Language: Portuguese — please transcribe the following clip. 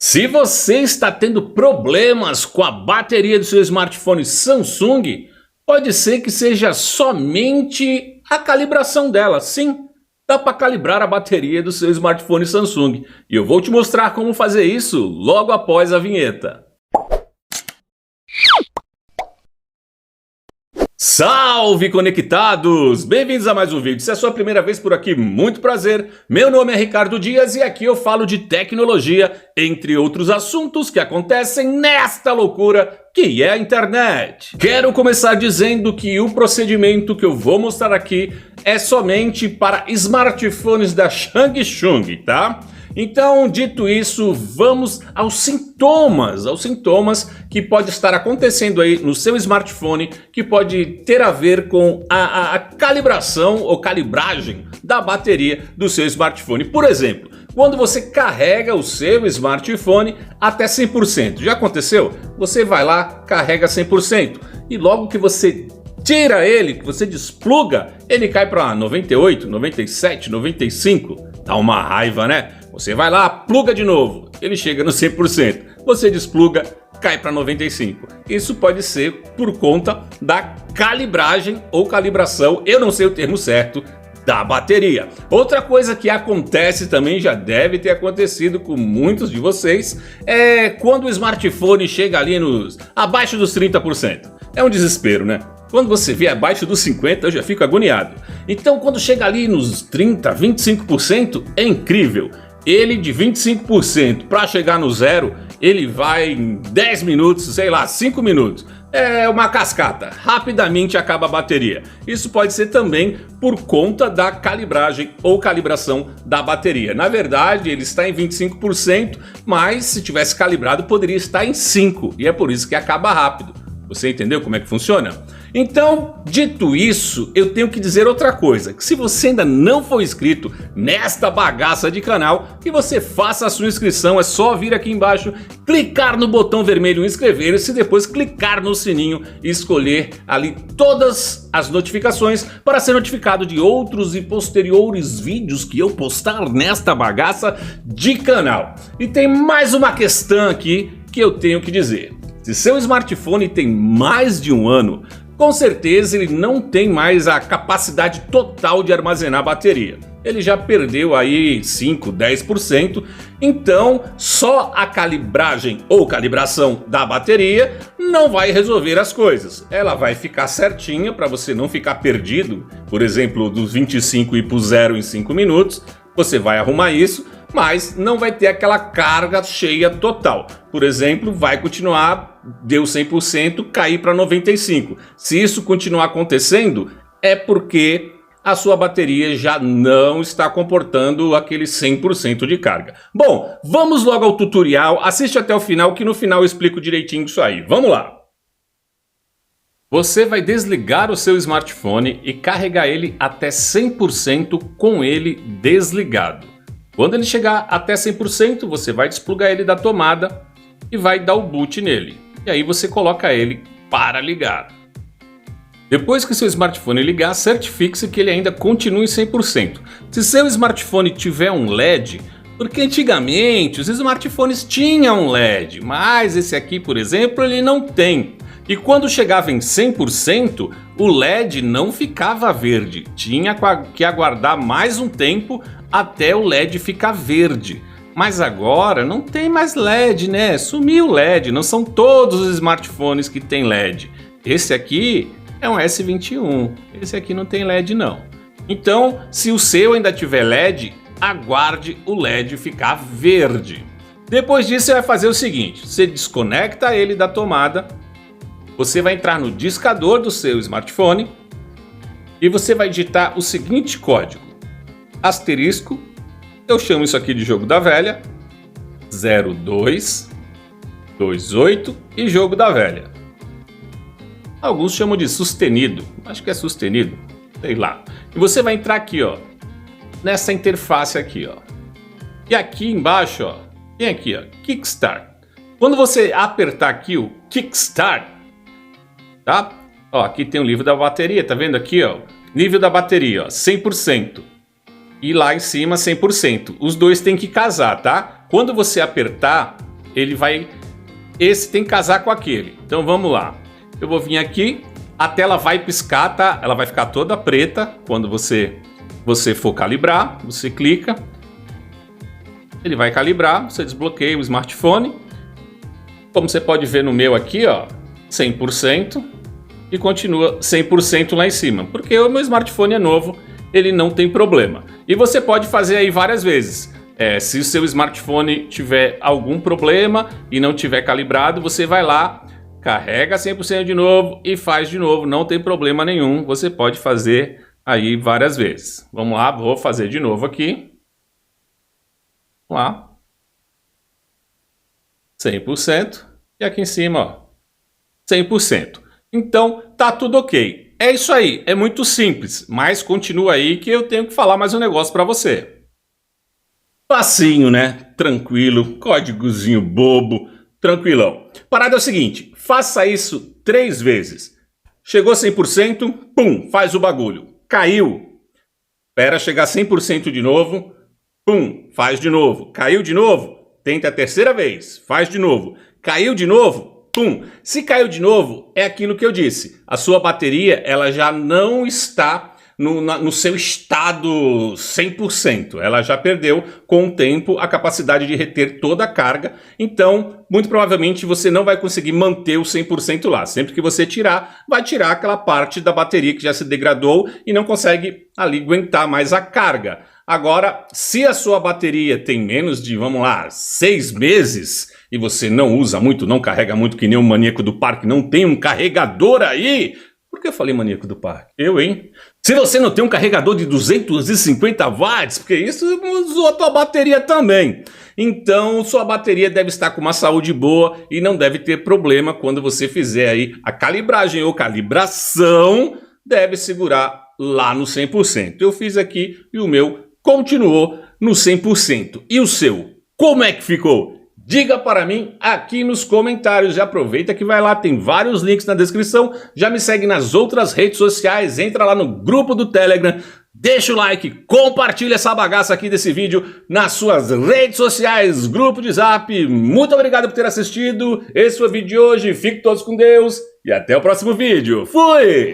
Se você está tendo problemas com a bateria do seu smartphone Samsung, pode ser que seja somente a calibração dela. Sim, dá para calibrar a bateria do seu smartphone Samsung. E eu vou te mostrar como fazer isso logo após a vinheta. Salve conectados! Bem-vindos a mais um vídeo. Se é a sua primeira vez por aqui, muito prazer. Meu nome é Ricardo Dias e aqui eu falo de tecnologia, entre outros assuntos que acontecem nesta loucura que é a internet. Quero começar dizendo que o procedimento que eu vou mostrar aqui é somente para smartphones da Samsung, tá? Então, dito isso, vamos aos sintomas que pode estar acontecendo aí no seu smartphone, que pode ter a ver com a calibração ou calibragem da bateria do seu smartphone. Por exemplo, quando você carrega o seu smartphone até 100%. Já aconteceu? Você vai lá, carrega 100% e logo que você tira ele, que você despluga, ele cai para 98, 97, 95. Dá uma raiva, né? Você vai lá, pluga de novo, ele chega no 100%. Você despluga, cai para 95%. Isso pode ser por conta da calibragem ou calibração, eu não sei o termo certo, da bateria. Outra coisa que acontece também, já deve ter acontecido com muitos de vocês, é quando o smartphone chega ali abaixo dos 30%. É um desespero, né? Quando você vê abaixo dos 50%, eu já fico agoniado. Então, quando chega ali nos 30%, 25%, é incrível. Ele de 25% para chegar no zero, ele vai em 10 minutos, sei lá, 5 minutos. É uma cascata, rapidamente acaba a bateria. Isso pode ser também por conta da calibragem ou calibração da bateria. Na verdade, ele está em 25%, mas se tivesse calibrado poderia estar em 5%, e é por isso que acaba rápido. Você entendeu como é que funciona? Então, dito isso, eu tenho que dizer outra coisa, que se você ainda não for inscrito nesta bagaça de canal, que você faça a sua inscrição, é só vir aqui embaixo, clicar no botão vermelho inscrever-se, depois clicar no sininho e escolher ali todas as notificações para ser notificado de outros e posteriores vídeos que eu postar nesta bagaça de canal. E tem mais uma questão aqui que eu tenho que dizer. Se seu smartphone tem mais de um ano, com certeza ele não tem mais a capacidade total de armazenar bateria. Ele já perdeu aí 5, 10%, então só a calibragem ou calibração da bateria não vai resolver as coisas. Ela vai ficar certinha para você não ficar perdido, por exemplo, dos 25 e para o zero em 5 minutos, você vai arrumar isso, mas não vai ter aquela carga cheia total. Por exemplo, vai continuar, deu 100%, cair para 95%. Se isso continuar acontecendo, é porque a sua bateria já não está comportando aquele 100% de carga. Bom, vamos logo ao tutorial, assiste até o final que no final eu explico direitinho isso aí. Vamos lá! Você vai desligar o seu smartphone e carregar ele até 100% com ele desligado. Quando ele chegar até 100%, você vai desplugar ele da tomada e vai dar o boot nele. E aí você coloca ele para ligar. Depois que seu smartphone ligar, certifique-se que ele ainda continue em 100%. Se seu smartphone tiver um LED, porque antigamente os smartphones tinham um LED, mas esse aqui, por exemplo, ele não tem. E quando chegava em 100%, o LED não ficava verde. Tinha que aguardar mais um tempo até o LED ficar verde. Mas agora não tem mais LED, né? Sumiu o LED, não são todos os smartphones que tem LED. Esse aqui é um S21, esse aqui não tem LED não. Então, se o seu ainda tiver LED, aguarde o LED ficar verde. Depois disso, você vai fazer o seguinte, você desconecta ele da tomada, você vai entrar no discador do seu smartphone e você vai digitar o seguinte código, asterisco, eu chamo isso aqui de jogo da velha, 0228 e jogo da velha. Alguns chamam de sustenido, acho que é sustenido, sei lá. E você vai entrar aqui, ó, nessa interface aqui, ó. E aqui embaixo, ó, tem aqui, ó, Kickstart. Quando você apertar aqui o Kickstart, tá? Ó, aqui tem o nível da bateria, tá vendo aqui, ó? Nível da bateria, ó, 100%. E lá em cima 100%. Os dois têm que casar, tá? Quando você apertar esse tem que casar com aquele. Então vamos lá. Eu vou vir aqui, a tela vai piscar, tá? Ela vai ficar toda preta quando você for calibrar. Você clica, ele vai calibrar, você desbloqueia o smartphone. Como você pode ver no meu aqui, ó, 100% e continua 100% lá em cima, porque o meu smartphone é novo, ele não tem problema. E você pode fazer aí várias vezes. Se o seu smartphone tiver algum problema e não tiver calibrado, você vai lá, carrega 100% de novo e faz de novo, não tem problema nenhum, você pode fazer aí várias vezes. Vamos lá, vou fazer de novo aqui. Vamos lá. 100%. E aqui em cima, ó, 100%. Então, tá tudo ok. É isso aí, é muito simples, mas continua aí que eu tenho que falar mais um negócio para você. Facinho, né? Tranquilo, códigozinho bobo, tranquilão. Parada é o seguinte, faça isso 3 vezes. Chegou 100%, pum, faz o bagulho. Caiu, espera chegar 100% de novo, pum, faz de novo. Caiu de novo, tenta a terceira vez, faz de novo. Caiu de novo, pum. Se caiu de novo, é aquilo que eu disse. A sua bateria, ela já não está no seu estado 100%. Ela já perdeu com o tempo a capacidade de reter toda a carga. Então, muito provavelmente, você não vai conseguir manter o 100% lá. Sempre que você tirar, vai tirar aquela parte da bateria que já se degradou e não consegue ali aguentar mais a carga. Agora, se a sua bateria tem menos de, vamos lá, 6 meses e você não usa muito, não carrega muito, que nem um maníaco do parque, não tem um carregador aí... Por que eu falei maníaco do parque? Eu, hein? Se você não tem um carregador de 250 watts, porque isso usou a tua bateria também. Então, sua bateria deve estar com uma saúde boa e não deve ter problema quando você fizer aí a calibragem ou calibração, deve segurar lá no 100%. Eu fiz aqui e o meu continuou no 100%. E o seu? Como é que ficou? Diga para mim aqui nos comentários. Já aproveita que vai lá, tem vários links na descrição. Já me segue nas outras redes sociais, entra lá no grupo do Telegram, deixa o like, compartilha essa bagaça aqui desse vídeo nas suas redes sociais, grupo de Zap. Muito obrigado por ter assistido. Esse foi o vídeo de hoje. Fiquem todos com Deus e até o próximo vídeo. Fui!